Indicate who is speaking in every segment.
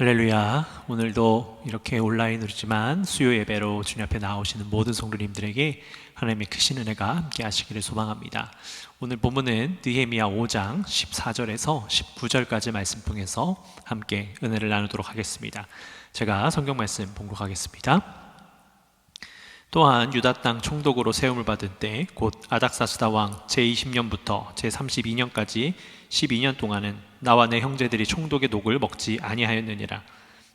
Speaker 1: 할렐루야. 오늘도 이렇게 온라인으로지만 수요 예배로 주님 앞에 나오시는 모든 성도님들에게 하나님의 크신 은혜가 함께 하시기를 소망합니다. 오늘 본문은 느헤미야 5장 14절에서 19절까지 말씀 통해서 함께 은혜를 나누도록 하겠습니다. 제가 성경 말씀 봉독하겠습니다. 또한 유다 땅 총독으로 세움을 받은 때 곧 아닥사스다 왕 제20년부터 제32년까지 12년 동안은 나와 내 형제들이 총독의 녹을 먹지 아니하였느니라.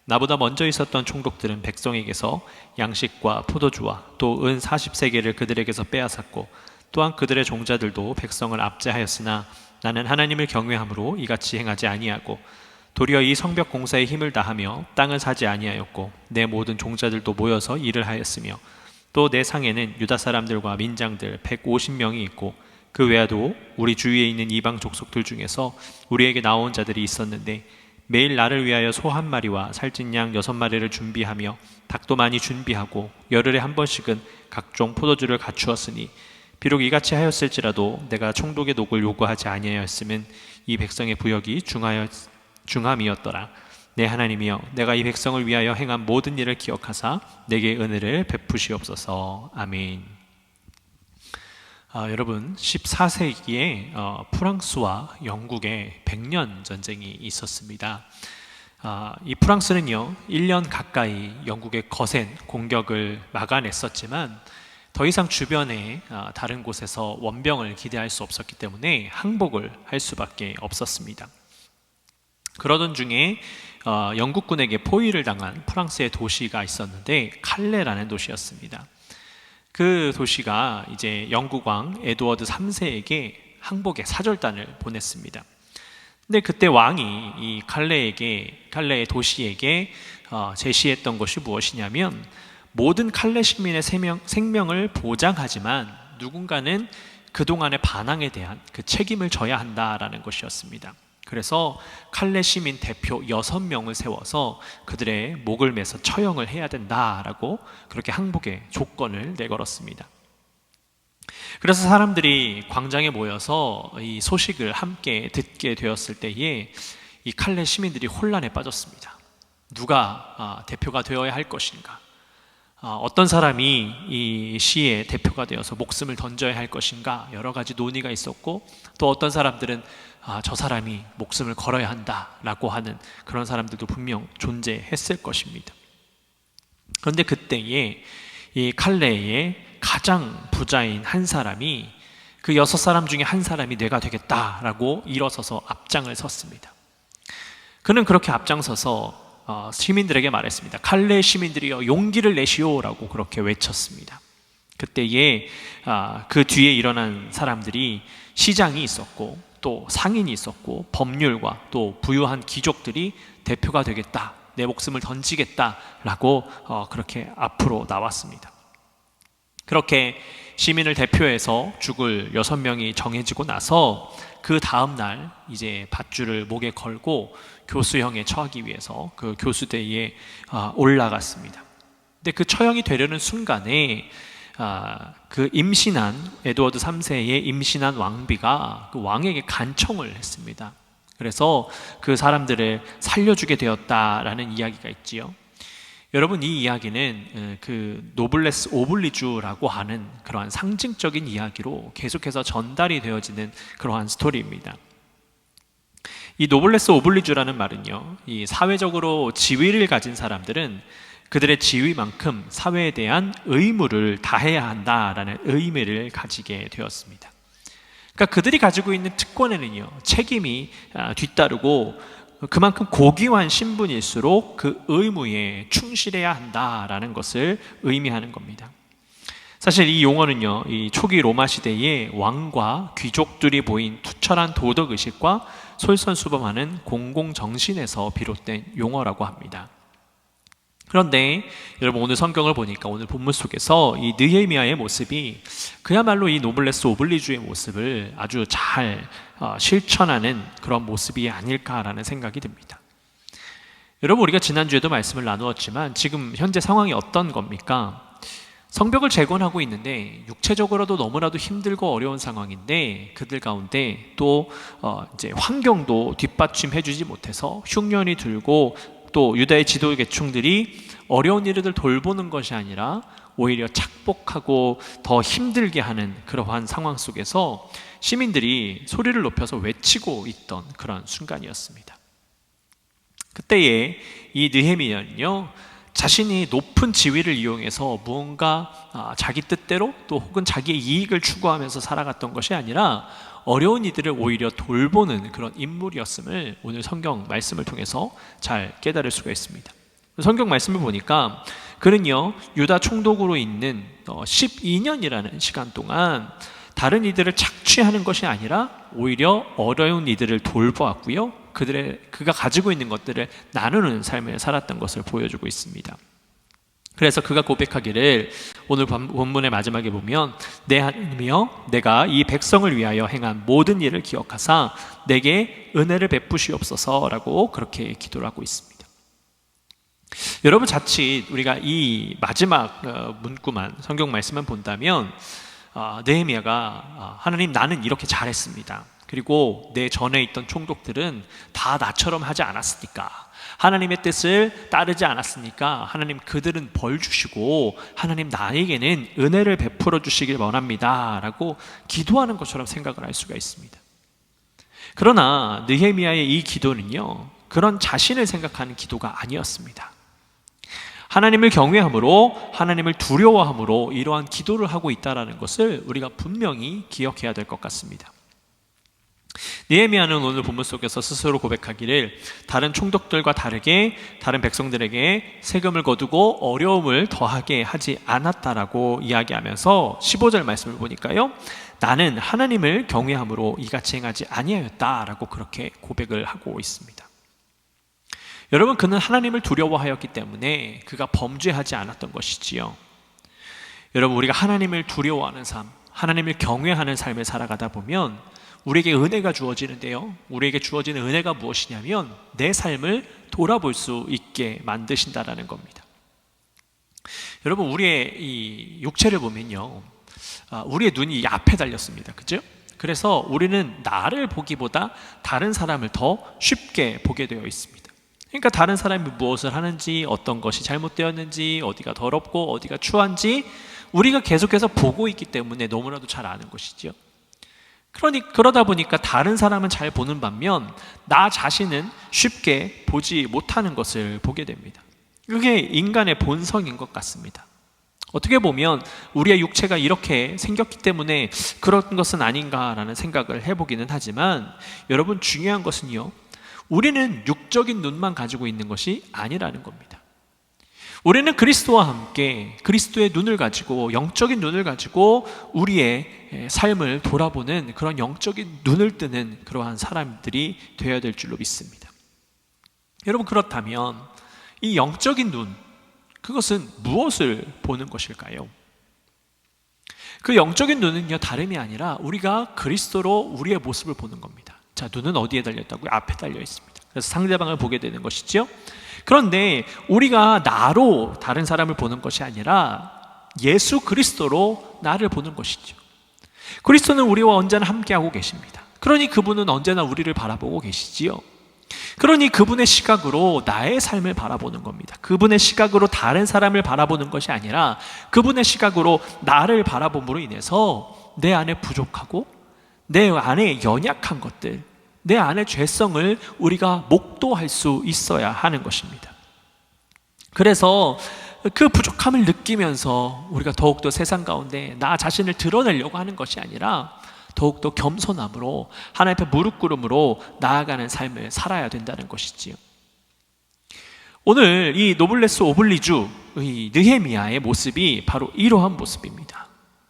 Speaker 1: 나보다 먼저 있었던 총독들은 백성에게서 양식과 포도주와 또 은 40세겔을 그들에게서 빼앗았고 또한 그들의 종자들도 백성을 압제하였으나 나는 하나님을 경외함으로 이같이 행하지 아니하고 도리어 이 성벽 공사에 힘을 다하며 땅을 사지 아니하였고 내 모든 종자들도 모여서 일을 하였으며 또 내 상에는 유다 사람들과 민장들 150명이 있고 그 외에도 우리 주위에 있는 이방 족속들 중에서 우리에게 나온 자들이 있었는데 매일 나를 위하여 소 한 마리와 살찐 양 6마리를 준비하며 닭도 많이 준비하고 열흘에 한 번씩은 각종 포도주를 갖추었으니 비록 이같이 하였을지라도 내가 총독의 녹을 요구하지 아니하였으면 이 백성의 부역이 중함이었더라. 내 하나님이여, 내가 이 백성을 위하여 행한 모든 일을 기억하사 내게 은혜를 베푸시옵소서. 아멘. 여러분, 14세기에 프랑스와 영국의 100년 전쟁이 있었습니다. 이 프랑스는요 1년 가까이 영국의 거센 공격을 막아냈었지만 더 이상 주변에 다른 곳에서 원병을 기대할 수 없었기 때문에 항복을 할 수밖에 없었습니다. 그러던 중에 영국군에게 포위를 당한 프랑스의 도시가 있었는데 칼레라는 도시였습니다. 그 도시가 이제 영국 왕 에드워드 3세에게 항복의 사절단을 보냈습니다. 근데 그때 왕이 이 칼레의 도시에게 제시했던 것이 무엇이냐면 모든 칼레 시민의 생명을 보장하지만 누군가는 그동안의 반항에 대한 그 책임을 져야 한다라는 것이었습니다. 그래서 칼레 시민 대표 6명을 세워서 그들의 목을 매서 처형을 해야 된다라고 그렇게 항복의 조건을 내걸었습니다. 그래서 사람들이 광장에 모여서 이 소식을 함께 듣게 되었을 때에 이 칼레 시민들이 혼란에 빠졌습니다. 누가 대표가 되어야 할 것인가? 어떤 사람이 이 시의 대표가 되어서 목숨을 던져야 할 것인가? 여러 가지 논의가 있었고 또 어떤 사람들은 저 사람이 목숨을 걸어야 한다라고 하는 그런 사람들도 분명 존재했을 것입니다. 그런데 그때에 이 칼레의 가장 부자인 한 사람이 그 6사람 중에 한 사람이 내가 되겠다라고 일어서서 앞장을 섰습니다. 그는 그렇게 앞장서서 시민들에게 말했습니다. 칼레 시민들이여 용기를 내시오라고 그렇게 외쳤습니다. 그때에 그 뒤에 일어난 사람들이 시장이 있었고 또 상인이 있었고 법률과 또 부유한 귀족들이 대표가 되겠다, 내 목숨을 던지겠다라고 그렇게 앞으로 나왔습니다. 그렇게 시민을 대표해서 죽을 6명이 정해지고 나서 그 다음날 이제 밧줄을 목에 걸고 교수형에 처하기 위해서 그 교수대에 올라갔습니다. 근데 그 처형이 되려는 순간에 그 임신한 에드워드 3세의 임신한 왕비가 그 왕에게 간청을 했습니다. 그래서 그 사람들을 살려주게 되었다라는 이야기가 있지요. 여러분, 이 이야기는 그 노블레스 오블리주라고 하는 그러한 상징적인 이야기로 계속해서 전달이 되어지는 그러한 스토리입니다. 이 노블레스 오블리주라는 말은요, 이 사회적으로 지위를 가진 사람들은 그들의 지위만큼 사회에 대한 의무를 다해야 한다라는 의미를 가지게 되었습니다. 그러니까 그들이 가지고 있는 특권에는요, 책임이 뒤따르고 그만큼 고귀한 신분일수록 그 의무에 충실해야 한다라는 것을 의미하는 겁니다. 사실 이 용어는요, 이 초기 로마 시대에 왕과 귀족들이 보인 투철한 도덕의식과 솔선수범하는 공공정신에서 비롯된 용어라고 합니다. 그런데 여러분, 오늘 성경을 보니까 오늘 본문 속에서 이 느헤미야의 모습이 그야말로 이 노블레스 오블리주의 모습을 아주 잘 실천하는 그런 모습이 아닐까라는 생각이 듭니다. 여러분, 우리가 지난주에도 말씀을 나누었지만 지금 현재 상황이 어떤 겁니까? 성벽을 재건하고 있는데 육체적으로도 너무나도 힘들고 어려운 상황인데 그들 가운데 또 이제 환경도 뒷받침해주지 못해서 흉년이 들고 또 유다의 지도 계층들이 어려운 일을 돌보는 것이 아니라 오히려 착복하고 더 힘들게 하는 그러한 상황 속에서 시민들이 소리를 높여서 외치고 있던 그런 순간이었습니다. 그때에 이 느헤미야는요, 자신이 높은 지위를 이용해서 무언가 자기 뜻대로 또 혹은 자기의 이익을 추구하면서 살아갔던 것이 아니라 어려운 이들을 오히려 돌보는 그런 인물이었음을 오늘 성경 말씀을 통해서 잘 깨달을 수가 있습니다. 성경 말씀을 보니까 그는요, 유다 총독으로 있는 12년이라는 시간 동안 다른 이들을 착취하는 것이 아니라 오히려 어려운 이들을 돌보았고요, 그가 가지고 있는 것들을 나누는 삶을 살았던 것을 보여주고 있습니다. 그래서 그가 고백하기를 오늘 본문의 마지막에 보면 내 하나님이여 내가 이 백성을 위하여 행한 모든 일을 기억하사 내게 은혜를 베푸시옵소서라고 그렇게 기도를 하고 있습니다. 여러분, 자칫 우리가 이 마지막 문구만, 성경 말씀만 본다면 느헤미야가 하나님, 나는 이렇게 잘했습니다. 그리고 내 전에 있던 총독들은 다 나처럼 하지 않았으니까, 하나님의 뜻을 따르지 않았으니까 하나님 그들은 벌 주시고 하나님 나에게는 은혜를 베풀어 주시길 원합니다 라고 기도하는 것처럼 생각을 할 수가 있습니다. 그러나 느헤미야의 이 기도는요, 그런 자신을 생각하는 기도가 아니었습니다. 하나님을 경외함으로, 하나님을 두려워함으로 이러한 기도를 하고 있다는 것을 우리가 분명히 기억해야 될 것 같습니다. 느헤미야는 오늘 본문 속에서 스스로 고백하기를 다른 총독들과 다르게 다른 백성들에게 세금을 거두고 어려움을 더하게 하지 않았다라고 이야기하면서 15절 말씀을 보니까요, 나는 하나님을 경외함으로 이같이 행하지 아니하였다라고 그렇게 고백을 하고 있습니다. 여러분, 그는 하나님을 두려워하였기 때문에 그가 범죄하지 않았던 것이지요. 여러분, 우리가 하나님을 두려워하는 삶, 하나님을 경외하는 삶을 살아가다 보면 우리에게 은혜가 주어지는데요, 우리에게 주어지는 은혜가 무엇이냐면 내 삶을 돌아볼 수 있게 만드신다라는 겁니다. 여러분, 우리의 이 육체를 보면요, 우리의 눈이 이 앞에 달렸습니다. 그죠? 그래서 우리는 나를 보기보다 다른 사람을 더 쉽게 보게 되어 있습니다. 그러니까 다른 사람이 무엇을 하는지, 어떤 것이 잘못되었는지, 어디가 더럽고 어디가 추한지 우리가 계속해서 보고 있기 때문에 너무나도 잘 아는 것이죠. 그러다 보니까 다른 사람은 잘 보는 반면 나 자신은 쉽게 보지 못하는 것을 보게 됩니다. 그게 인간의 본성인 것 같습니다. 어떻게 보면 우리의 육체가 이렇게 생겼기 때문에 그런 것은 아닌가라는 생각을 해보기는 하지만, 여러분, 중요한 것은요, 우리는 육적인 눈만 가지고 있는 것이 아니라는 겁니다. 우리는 그리스도와 함께 그리스도의 눈을 가지고, 영적인 눈을 가지고 우리의 삶을 돌아보는 그런 영적인 눈을 뜨는 그러한 사람들이 되어야 될 줄로 믿습니다. 여러분, 그렇다면 이 영적인 눈, 그것은 무엇을 보는 것일까요? 그 영적인 눈은요, 다름이 아니라 우리가 그리스도로 우리의 모습을 보는 겁니다. 자, 눈은 어디에 달렸다고요? 앞에 달려 있습니다. 그래서 상대방을 보게 되는 것이죠. 그런데 우리가 나로 다른 사람을 보는 것이 아니라 예수 그리스도로 나를 보는 것이죠. 그리스도는 우리와 언제나 함께하고 계십니다. 그러니 그분은 언제나 우리를 바라보고 계시지요. 그러니 그분의 시각으로 나의 삶을 바라보는 겁니다. 그분의 시각으로 다른 사람을 바라보는 것이 아니라 그분의 시각으로 나를 바라봄으로 인해서 내 안에 부족하고 내 안에 연약한 것들, 내 안의 죄성을 우리가 목도할 수 있어야 하는 것입니다. 그래서 그 부족함을 느끼면서 우리가 더욱더 세상 가운데 나 자신을 드러내려고 하는 것이 아니라 더욱더 겸손함으로 하나님 앞에 무릎 꿇음으로 나아가는 삶을 살아야 된다는 것이지요. 오늘 이 노블레스 오블리주, 이 느헤미야의 모습이 바로 이러한 모습입니다.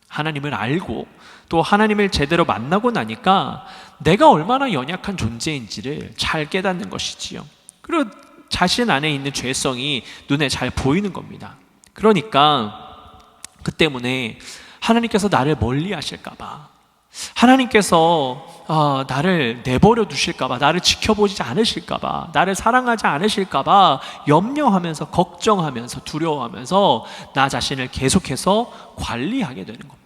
Speaker 1: 하나님을 알고 또 하나님을 제대로 만나고 나니까 내가 얼마나 연약한 존재인지를 잘 깨닫는 것이지요. 그리고 자신 안에 있는 죄성이 눈에 잘 보이는 겁니다. 그러니까 그 때문에 하나님께서 나를 멀리 하실까봐, 하나님께서 나를 내버려 두실까봐, 나를 지켜보지 않으실까봐, 나를 사랑하지 않으실까봐 염려하면서, 걱정하면서, 두려워하면서 나 자신을 계속해서 관리하게 되는 겁니다.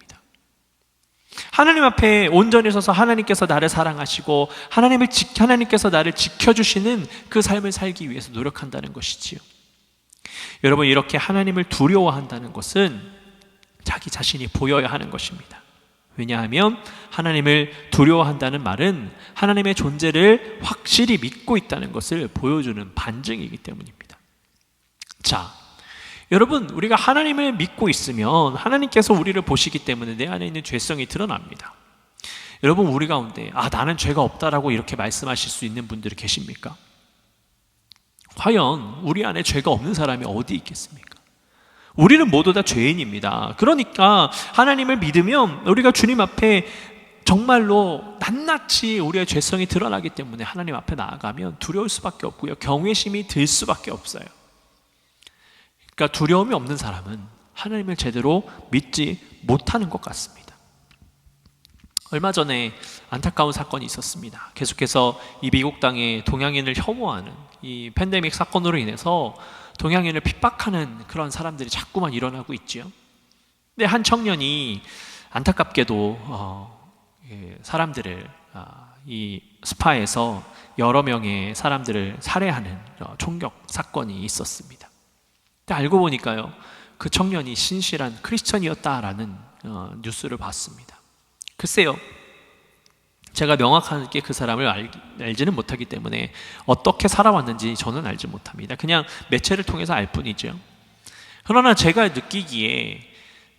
Speaker 1: 하나님 앞에 온전히 서서 하나님께서 나를 사랑하시고 하나님께서 나를 지켜주시는 그 삶을 살기 위해서 노력한다는 것이지요. 여러분, 이렇게 하나님을 두려워한다는 것은 자기 자신이 보여야 하는 것입니다. 왜냐하면 하나님을 두려워한다는 말은 하나님의 존재를 확실히 믿고 있다는 것을 보여주는 반증이기 때문입니다. 자, 여러분, 우리가 하나님을 믿고 있으면 하나님께서 우리를 보시기 때문에 내 안에 있는 죄성이 드러납니다. 여러분, 우리 가운데 나는 죄가 없다라고 이렇게 말씀하실 수 있는 분들이 계십니까? 과연 우리 안에 죄가 없는 사람이 어디 있겠습니까? 우리는 모두 다 죄인입니다. 그러니까 하나님을 믿으면 우리가 주님 앞에 정말로 낱낱이 우리의 죄성이 드러나기 때문에 하나님 앞에 나아가면 두려울 수밖에 없고요, 경외심이 들 수밖에 없어요. 그러니까 두려움이 없는 사람은 하나님을 제대로 믿지 못하는 것 같습니다. 얼마 전에 안타까운 사건이 있었습니다. 계속해서 이 미국 땅에 동양인을 혐오하는 이 팬데믹 사건으로 인해서 동양인을 핍박하는 그런 사람들이 자꾸만 일어나고 있죠. 근데 한 청년이 안타깝게도 사람들을 이 스파에서 여러 명의 사람들을 살해하는 총격 사건이 있었습니다. 근데 알고 보니까요, 그 청년이 신실한 크리스천이었다라는 뉴스를 봤습니다. 글쎄요, 제가 명확하게 그 사람을 알지는 못하기 때문에 어떻게 살아왔는지 저는 알지 못합니다. 그냥 매체를 통해서 알 뿐이죠. 그러나 제가 느끼기에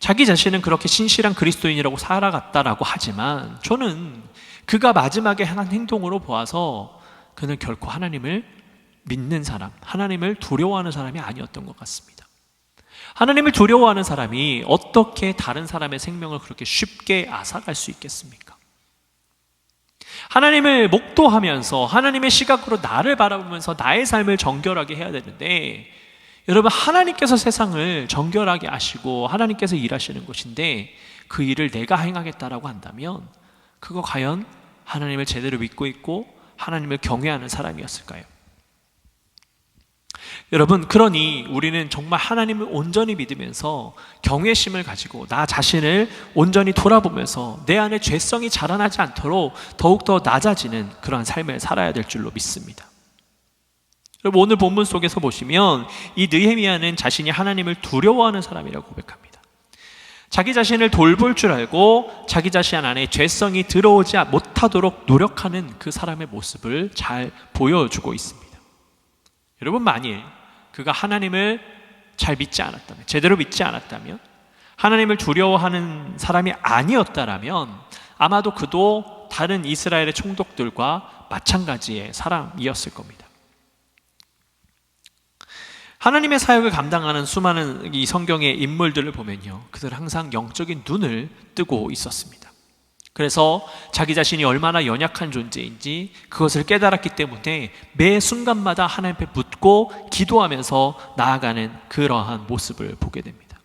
Speaker 1: 자기 자신은 그렇게 신실한 그리스도인이라고 살아갔다라고 하지만 저는 그가 마지막에 한 행동으로 보아서 그는 결코 하나님을 믿는 사람, 하나님을 두려워하는 사람이 아니었던 것 같습니다. 하나님을 두려워하는 사람이 어떻게 다른 사람의 생명을 그렇게 쉽게 앗아갈 수 있겠습니까? 하나님을 목도하면서 하나님의 시각으로 나를 바라보면서 나의 삶을 정결하게 해야 되는데, 여러분, 하나님께서 세상을 정결하게 하시고 하나님께서 일하시는 것인데 그 일을 내가 행하겠다라고 한다면 그거 과연 하나님을 제대로 믿고 있고 하나님을 경외하는 사람이었을까요? 여러분, 그러니 우리는 정말 하나님을 온전히 믿으면서 경외심을 가지고 나 자신을 온전히 돌아보면서 내 안에 죄성이 자라나지 않도록 더욱더 낮아지는 그러한 삶을 살아야 될 줄로 믿습니다. 여러분, 오늘 본문 속에서 보시면 이 느헤미야는 자신이 하나님을 두려워하는 사람이라고 고백합니다. 자기 자신을 돌볼 줄 알고 자기 자신 안에 죄성이 들어오지 못하도록 노력하는 그 사람의 모습을 잘 보여주고 있습니다. 여러분, 만일 그가 하나님을 잘 믿지 않았다면, 제대로 믿지 않았다면, 하나님을 두려워하는 사람이 아니었다라면 아마도 그도 다른 이스라엘의 총독들과 마찬가지의 사람이었을 겁니다. 하나님의 사역을 감당하는 수많은 이 성경의 인물들을 보면요, 그들은 항상 영적인 눈을 뜨고 있었습니다. 그래서 자기 자신이 얼마나 연약한 존재인지 그것을 깨달았기 때문에 매 순간마다 하나님 앞에 묻고 기도하면서 나아가는 그러한 모습을 보게 됩니다.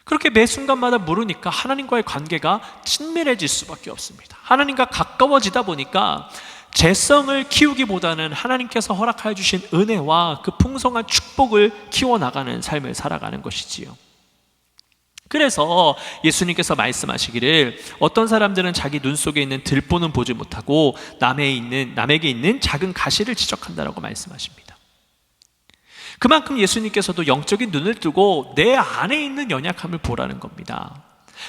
Speaker 1: 그렇게 매 순간마다 물으니까 하나님과의 관계가 친밀해질 수밖에 없습니다. 하나님과 가까워지다 보니까 재성을 키우기보다는 하나님께서 허락하여 주신 은혜와 그 풍성한 축복을 키워나가는 삶을 살아가는 것이지요. 그래서 예수님께서 말씀하시기를 어떤 사람들은 자기 눈 속에 있는 들보는 보지 못하고 남에게 있는 작은 가시를 지적한다라고 말씀하십니다. 그만큼 예수님께서도 영적인 눈을 뜨고 내 안에 있는 연약함을 보라는 겁니다.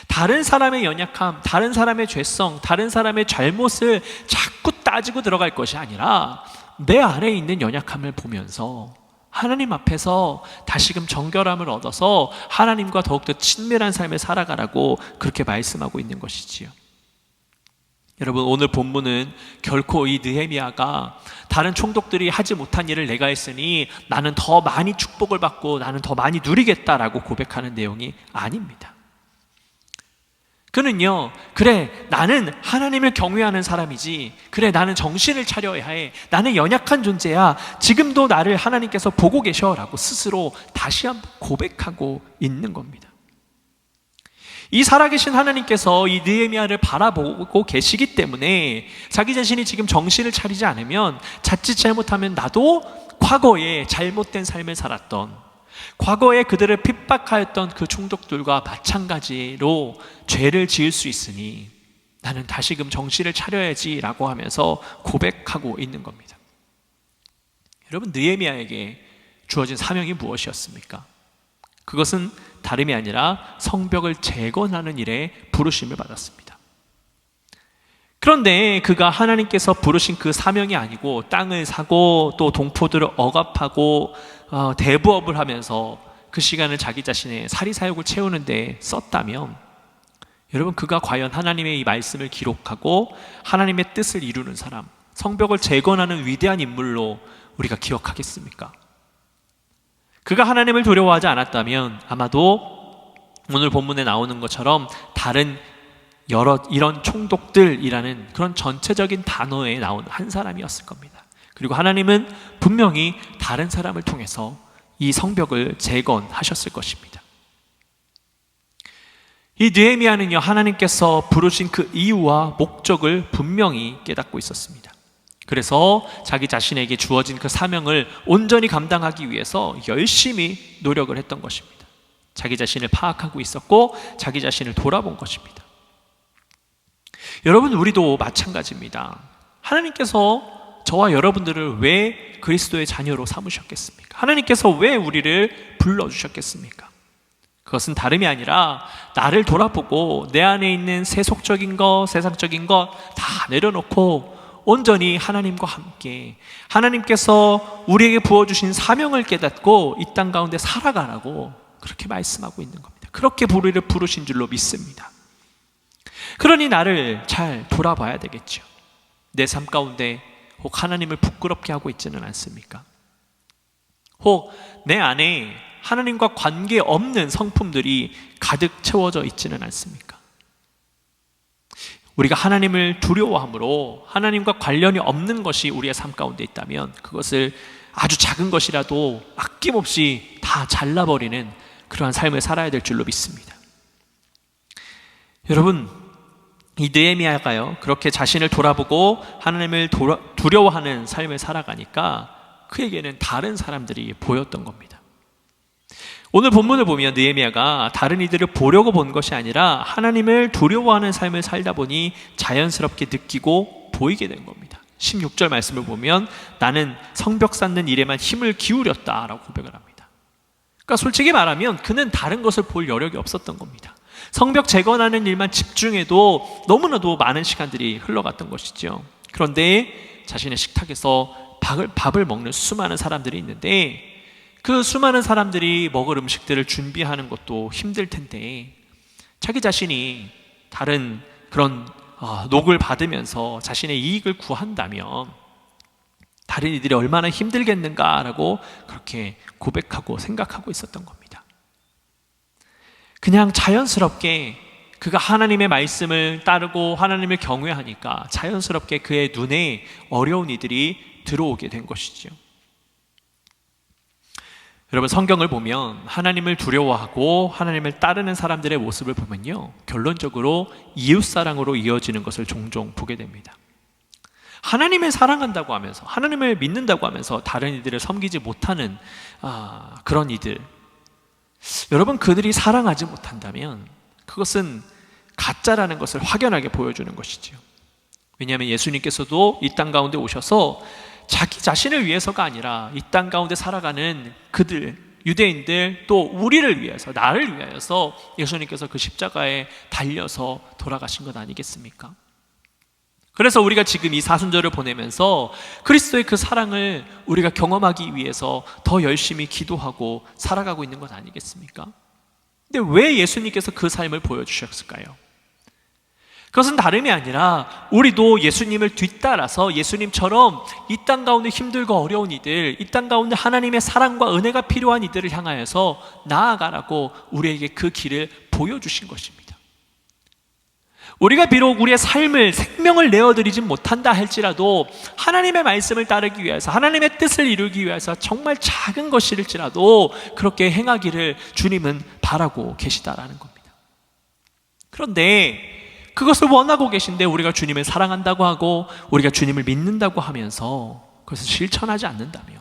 Speaker 1: 다른 사람의 연약함, 다른 사람의 죄성, 다른 사람의 잘못을 자꾸 따지고 들어갈 것이 아니라 내 안에 있는 연약함을 보면서 하나님 앞에서 다시금 정결함을 얻어서 하나님과 더욱더 친밀한 삶을 살아가라고 그렇게 말씀하고 있는 것이지요. 여러분, 오늘 본문은 결코 이 느헤미야가 다른 총독들이 하지 못한 일을 내가 했으니 나는 더 많이 축복을 받고 나는 더 많이 누리겠다라고 고백하는 내용이 아닙니다. 그는요, 그래, 나는 하나님을 경외하는 사람이지, 그래, 나는 정신을 차려야 해, 나는 연약한 존재야, 지금도 나를 하나님께서 보고 계셔 라고 스스로 다시 한번 고백하고 있는 겁니다. 이 살아계신 하나님께서 이 느헤미야를 바라보고 계시기 때문에 자기 자신이 지금 정신을 차리지 않으면 자칫 잘못하면 나도 과거에 잘못된 삶을 살았던, 과거에 그들을 핍박하였던 그 총독들과 마찬가지로 죄를 지을 수 있으니 나는 다시금 정신을 차려야지라고 하면서 고백하고 있는 겁니다. 여러분, 느헤미야에게 주어진 사명이 무엇이었습니까? 그것은 다름이 아니라 성벽을 재건하는 일에 부르심을 받았습니다. 그런데 그가 하나님께서 부르신 그 사명이 아니고 땅을 사고 또 동포들을 억압하고 대부업을 하면서 그 시간을 자기 자신의 사리사욕을 채우는 데 썼다면, 여러분, 그가 과연 하나님의 이 말씀을 기록하고 하나님의 뜻을 이루는 사람, 성벽을 재건하는 위대한 인물로 우리가 기억하겠습니까? 그가 하나님을 두려워하지 않았다면 아마도 오늘 본문에 나오는 것처럼 다른 여러 이런 총독들이라는 그런 전체적인 단어에 나온 한 사람이었을 겁니다. 그리고 하나님은 분명히 다른 사람을 통해서 이 성벽을 재건하셨을 것입니다. 이 느헤미야는요, 하나님께서 부르신 그 이유와 목적을 분명히 깨닫고 있었습니다. 그래서 자기 자신에게 주어진 그 사명을 온전히 감당하기 위해서 열심히 노력을 했던 것입니다. 자기 자신을 파악하고 있었고 자기 자신을 돌아본 것입니다. 여러분, 우리도 마찬가지입니다. 하나님께서 저와 여러분들을 왜 그리스도의 자녀로 삼으셨겠습니까? 하나님께서 왜 우리를 불러주셨겠습니까? 그것은 다름이 아니라 나를 돌아보고 내 안에 있는 세속적인 것, 세상적인 것 다 내려놓고 온전히 하나님과 함께 하나님께서 우리에게 부어주신 사명을 깨닫고 이 땅 가운데 살아가라고 그렇게 말씀하고 있는 겁니다. 그렇게 우리를 부르신 줄로 믿습니다. 그러니 나를 잘 돌아봐야 되겠죠. 내 삶 가운데 혹 하나님을 부끄럽게 하고 있지는 않습니까? 혹 내 안에 하나님과 관계없는 성품들이 가득 채워져 있지는 않습니까? 우리가 하나님을 두려워함으로 하나님과 관련이 없는 것이 우리의 삶 가운데 있다면 그것을 아주 작은 것이라도 아낌없이 다 잘라버리는 그러한 삶을 살아야 될 줄로 믿습니다. 여러분, 이 느헤미야가요, 그렇게 자신을 돌아보고 하나님을 두려워하는 삶을 살아가니까 그에게는 다른 사람들이 보였던 겁니다. 오늘 본문을 보면 느헤미야가 다른 이들을 보려고 본 것이 아니라 하나님을 두려워하는 삶을 살다 보니 자연스럽게 느끼고 보이게 된 겁니다. 16절 말씀을 보면 나는 성벽 쌓는 일에만 힘을 기울였다라고 고백을 합니다. 그러니까 솔직히 말하면 그는 다른 것을 볼 여력이 없었던 겁니다. 성벽 재건하는 일만 집중해도 너무나도 많은 시간들이 흘러갔던 것이죠. 그런데 자신의 식탁에서 밥을 먹는 수많은 사람들이 있는데 그 수많은 사람들이 먹을 음식들을 준비하는 것도 힘들 텐데 자기 자신이 다른 그런 녹을 받으면서 자신의 이익을 구한다면 다른 이들이 얼마나 힘들겠는가라고 그렇게 고백하고 생각하고 있었던 겁니다. 그냥 자연스럽게 그가 하나님의 말씀을 따르고 하나님을 경외하니까 자연스럽게 그의 눈에 어려운 이들이 들어오게 된 것이죠. 여러분, 성경을 보면 하나님을 두려워하고 하나님을 따르는 사람들의 모습을 보면요, 결론적으로 이웃사랑으로 이어지는 것을 종종 보게 됩니다. 하나님을 사랑한다고 하면서 하나님을 믿는다고 하면서 다른 이들을 섬기지 못하는 그런 이들, 여러분, 그들이 사랑하지 못한다면 그것은 가짜라는 것을 확연하게 보여주는 것이죠. 왜냐하면 예수님께서도 이 땅 가운데 오셔서 자기 자신을 위해서가 아니라 이 땅 가운데 살아가는 그들, 유대인들, 또 우리를 위해서, 나를 위하여서 예수님께서 그 십자가에 달려서 돌아가신 것 아니겠습니까? 그래서 우리가 지금 이 사순절을 보내면서 그리스도의 그 사랑을 우리가 경험하기 위해서 더 열심히 기도하고 살아가고 있는 것 아니겠습니까? 근데 왜 예수님께서 그 삶을 보여주셨을까요? 그것은 다름이 아니라 우리도 예수님을 뒤따라서 예수님처럼 이 땅 가운데 힘들고 어려운 이들, 이 땅 가운데 하나님의 사랑과 은혜가 필요한 이들을 향하여서 나아가라고 우리에게 그 길을 보여주신 것입니다. 우리가 비록 우리의 삶을, 생명을 내어드리진 못한다 할지라도 하나님의 말씀을 따르기 위해서, 하나님의 뜻을 이루기 위해서 정말 작은 것일지라도 그렇게 행하기를 주님은 바라고 계시다라는 겁니다. 그런데 그것을 원하고 계신데 우리가 주님을 사랑한다고 하고 우리가 주님을 믿는다고 하면서 그것을 실천하지 않는다면,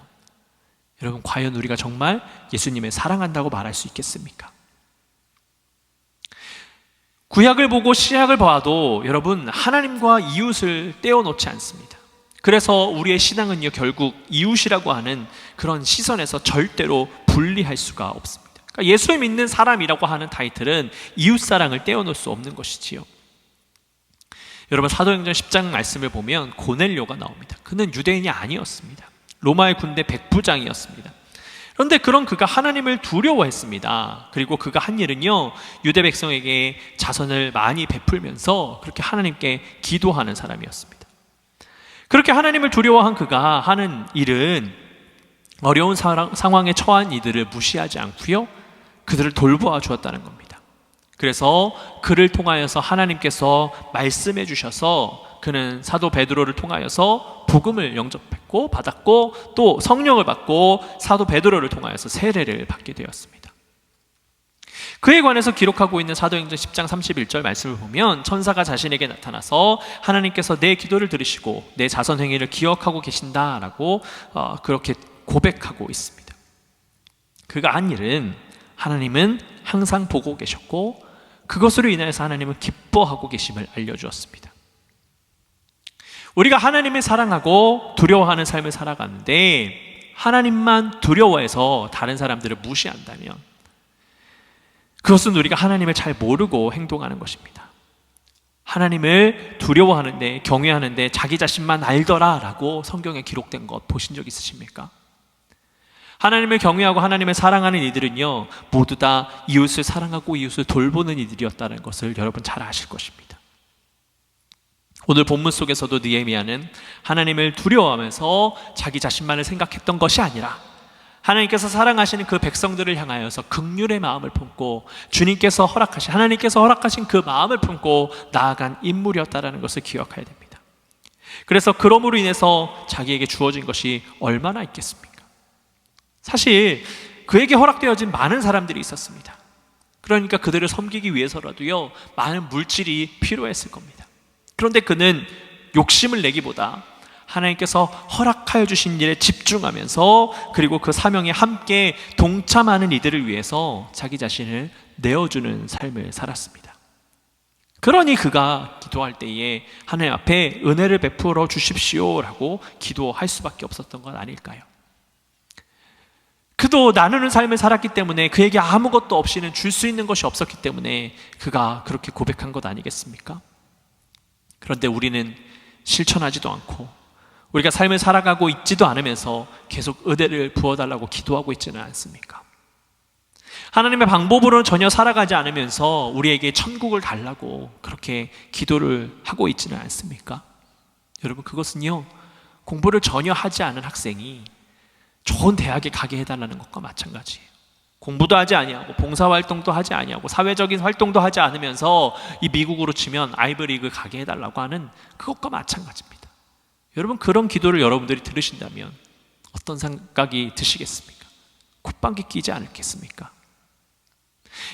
Speaker 1: 여러분, 과연 우리가 정말 예수님을 사랑한다고 말할 수 있겠습니까? 구약을 보고 신약을 봐도 여러분, 하나님과 이웃을 떼어놓지 않습니다. 그래서 우리의 신앙은요, 결국 이웃이라고 하는 그런 시선에서 절대로 분리할 수가 없습니다. 그러니까 예수를 믿는 사람이라고 하는 타이틀은 이웃사랑을 떼어놓을 수 없는 것이지요. 여러분, 사도행전 10장 말씀을 보면 고넬료가 나옵니다. 그는 유대인이 아니었습니다. 로마의 군대 백부장이었습니다. 그런데 그런 그가 하나님을 두려워했습니다. 그리고 그가 한 일은요, 유대 백성에게 자선을 많이 베풀면서 그렇게 하나님께 기도하는 사람이었습니다. 그렇게 하나님을 두려워한 그가 하는 일은 어려운 상황에 처한 이들을 무시하지 않고요, 그들을 돌보아 주었다는 겁니다. 그래서 그를 통하여서 하나님께서 말씀해 주셔서 그는 사도 베드로를 통하여서 복음을 영접했고 받았고, 또 성령을 받고 사도 베드로를 통하여서 세례를 받게 되었습니다. 그에 관해서 기록하고 있는 사도행전 10장 31절 말씀을 보면 천사가 자신에게 나타나서 하나님께서 내 기도를 들으시고 내 자선 행위를 기억하고 계신다라고 그렇게 고백하고 있습니다. 그가 한 일은 하나님은 항상 보고 계셨고 그것으로 인하여서 하나님은 기뻐하고 계심을 알려주었습니다. 우리가 하나님을 사랑하고 두려워하는 삶을 살아가는데 하나님만 두려워해서 다른 사람들을 무시한다면 그것은 우리가 하나님을 잘 모르고 행동하는 것입니다. 하나님을 두려워하는데, 경외하는데 자기 자신만 알더라라고 성경에 기록된 것 보신 적 있으십니까? 하나님을 경외하고 하나님을 사랑하는 이들은요, 모두 다 이웃을 사랑하고 이웃을 돌보는 이들이었다는 것을 여러분 잘 아실 것입니다. 오늘 본문 속에서도 느헤미야는 하나님을 두려워하면서 자기 자신만을 생각했던 것이 아니라 하나님께서 사랑하시는 그 백성들을 향하여서 긍휼의 마음을 품고 하나님께서 허락하신 그 마음을 품고 나아간 인물이었다는 것을 기억해야 됩니다. 그래서 그러므로 인해서 자기에게 주어진 것이 얼마나 있겠습니까? 사실 그에게 허락되어진 많은 사람들이 있었습니다. 그러니까 그들을 섬기기 위해서라도요, 많은 물질이 필요했을 겁니다. 그런데 그는 욕심을 내기보다 하나님께서 허락하여 주신 일에 집중하면서 그리고 그 사명에 함께 동참하는 이들을 위해서 자기 자신을 내어주는 삶을 살았습니다. 그러니 그가 기도할 때에 하나님 앞에 은혜를 베풀어 주십시오라고 기도할 수밖에 없었던 건 아닐까요? 그도 나누는 삶을 살았기 때문에 그에게 아무것도 없이는 줄 수 있는 것이 없었기 때문에 그가 그렇게 고백한 것 아니겠습니까? 그런데 우리는 실천하지도 않고 우리가 삶을 살아가고 있지도 않으면서 계속 은혜를 부어달라고 기도하고 있지는 않습니까? 하나님의 방법으로는 전혀 살아가지 않으면서 우리에게 천국을 달라고 그렇게 기도를 하고 있지는 않습니까? 여러분, 그것은요, 공부를 전혀 하지 않은 학생이 좋은 대학에 가게 해달라는 것과 마찬가지예요. 공부도 하지 아니하고 봉사활동도 하지 아니하고 사회적인 활동도 하지 않으면서 이 미국으로 치면 아이브리그 가게 해달라고 하는 그것과 마찬가지입니다. 여러분, 그런 기도를 여러분들이 들으신다면 어떤 생각이 드시겠습니까? 콧방귀 끼지 않겠습니까?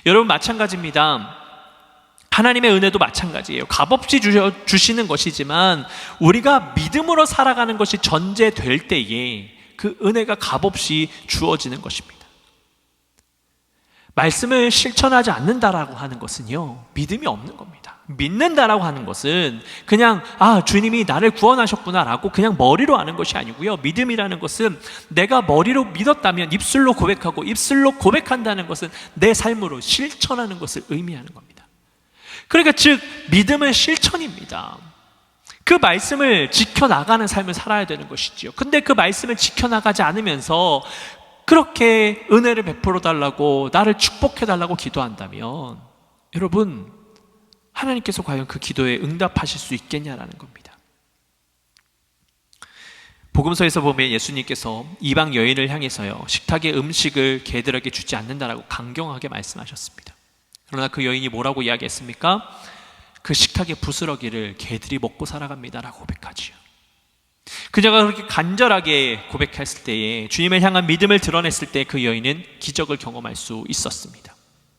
Speaker 1: 여러분, 마찬가지입니다. 하나님의 은혜도 마찬가지예요. 값없이 주시는 것이지만 우리가 믿음으로 살아가는 것이 전제될 때에 그 은혜가 값없이 주어지는 것입니다. 말씀을 실천하지 않는다라고 하는 것은요, 믿음이 없는 겁니다. 믿는다라고 하는 것은 그냥 주님이 나를 구원하셨구나라고 그냥 머리로 아는 것이 아니고요, 믿음이라는 것은 내가 머리로 믿었다면 입술로 고백하고 입술로 고백한다는 것은 내 삶으로 실천하는 것을 의미하는 겁니다. 그러니까 즉 믿음은 실천입니다. 그 말씀을 지켜나가는 삶을 살아야 되는 것이지요. 근데 그 말씀을 지켜나가지 않으면서 그렇게 은혜를 베풀어 달라고, 나를 축복해 달라고 기도한다면 여러분, 하나님께서 과연 그 기도에 응답하실 수 있겠냐라는 겁니다. 복음서에서 보면 예수님께서 이방 여인을 향해서요, 식탁에 음식을 개들에게 주지 않는다라고 강경하게 말씀하셨습니다. 그러나 그 여인이 뭐라고 이야기했습니까? 그 식탁의 부스러기를 개들이 먹고 살아갑니다라고 고백하지요. 그녀가 그렇게 간절하게 고백했을 때에, 주님을 향한 믿음을 드러냈을 때 그 여인은 기적을 경험할 수 있었습니다.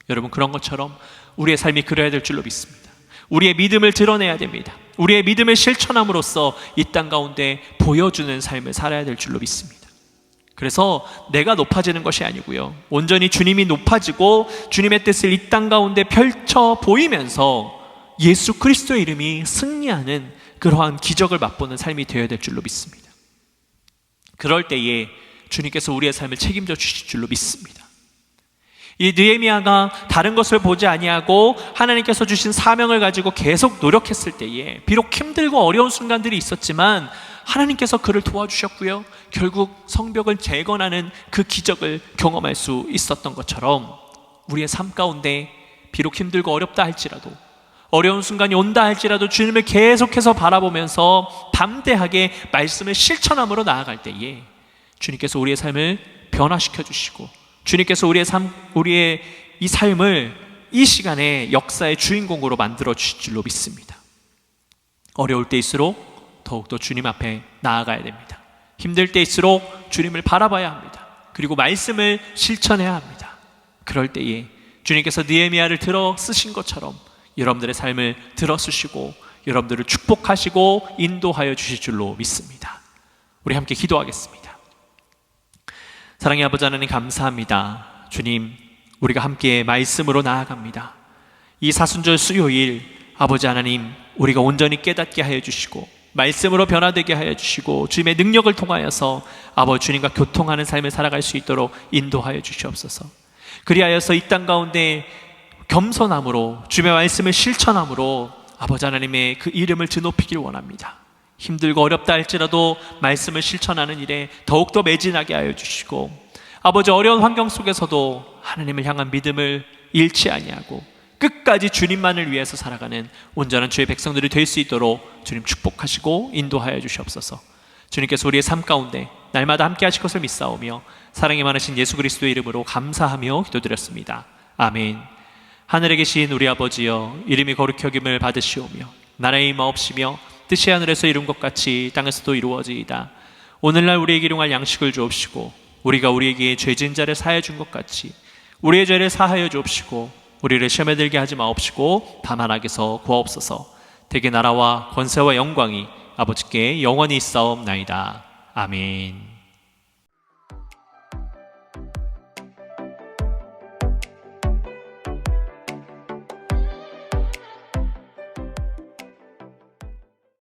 Speaker 1: 여러분, 그런 것처럼 우리의 삶이 그래야 될 줄로 믿습니다. 우리의 믿음을 드러내야 됩니다. 우리의 믿음을 실천함으로써 이 땅 가운데 보여주는 삶을 살아야 될 줄로 믿습니다. 그래서 내가 높아지는 것이 아니고요, 온전히 주님이 높아지고 주님의 뜻을 이 땅 가운데 펼쳐 보이면서 예수 그리스도의 이름이 승리하는 그러한 기적을 맛보는 삶이 되어야 될 줄로 믿습니다. 그럴 때에 주님께서 우리의 삶을 책임져 주실 줄로 믿습니다. 이 느헤미야가 다른 것을 보지 아니하고 하나님께서 주신 사명을 가지고 계속 노력했을 때에 비록 힘들고 어려운 순간들이 있었지만 하나님께서 그를 도와주셨고요, 결국 성벽을 재건하는 그 기적을 경험할 수 있었던 것처럼 우리의 삶 가운데 비록 힘들고 어렵다 할지라도, 어려운 순간이 온다 할지라도 주님을 계속해서 바라보면서 담대하게 말씀을 실천함으로 나아갈 때에 주님께서 우리의 삶을 변화시켜 주시고 주님께서 우리의 이 삶을 이 시간에 역사의 주인공으로 만들어 주실 줄로 믿습니다. 어려울 때일수록 더욱더 주님 앞에 나아가야 됩니다. 힘들 때일수록 주님을 바라봐야 합니다. 그리고 말씀을 실천해야 합니다. 그럴 때에 주님께서 느헤미야를 들어 쓰신 것처럼 여러분들의 삶을 들어 쓰시고 여러분들을 축복하시고 인도하여 주실 줄로 믿습니다. 우리 함께 기도하겠습니다. 사랑의 아버지 하나님, 감사합니다. 주님, 우리가 함께 말씀으로 나아갑니다. 이 사순절 수요일 아버지 하나님, 우리가 온전히 깨닫게 하여 주시고 말씀으로 변화되게 하여 주시고 주님의 능력을 통하여서 아버지 주님과 교통하는 삶을 살아갈 수 있도록 인도하여 주시옵소서. 그리하여서 이 땅 가운데 겸손함으로 주님의 말씀을 실천함으로 아버지 하나님의 그 이름을 드높이길 원합니다. 힘들고 어렵다 할지라도 말씀을 실천하는 일에 더욱더 매진하게 하여 주시고 아버지 어려운 환경 속에서도 하나님을 향한 믿음을 잃지 아니하고 끝까지 주님만을 위해서 살아가는 온전한 주의 백성들이 될 수 있도록 주님 축복하시고 인도하여 주시옵소서. 주님께서 우리의 삶 가운데 날마다 함께 하실 것을 믿사오며 사랑이 많으신 예수 그리스도의 이름으로 감사하며 기도드렸습니다. 아멘. 하늘에 계신 우리 아버지여, 이름이 거룩히 여김을 받으시오며 나라의 임하옵시며 뜻이 하늘에서 이룬 것 같이 땅에서도 이루어지이다. 오늘날 우리에게 일용할 양식을 주옵시고 우리가 우리에게 죄 지은 자를 사하여 준 것 같이 우리의 죄를 사하여 주옵시고 우리를 시험에 들게 하지 마옵시고 다만 악에서 구하옵소서. 대개 나라와 권세와 영광이 아버지께 영원히 있사옵나이다. 아멘.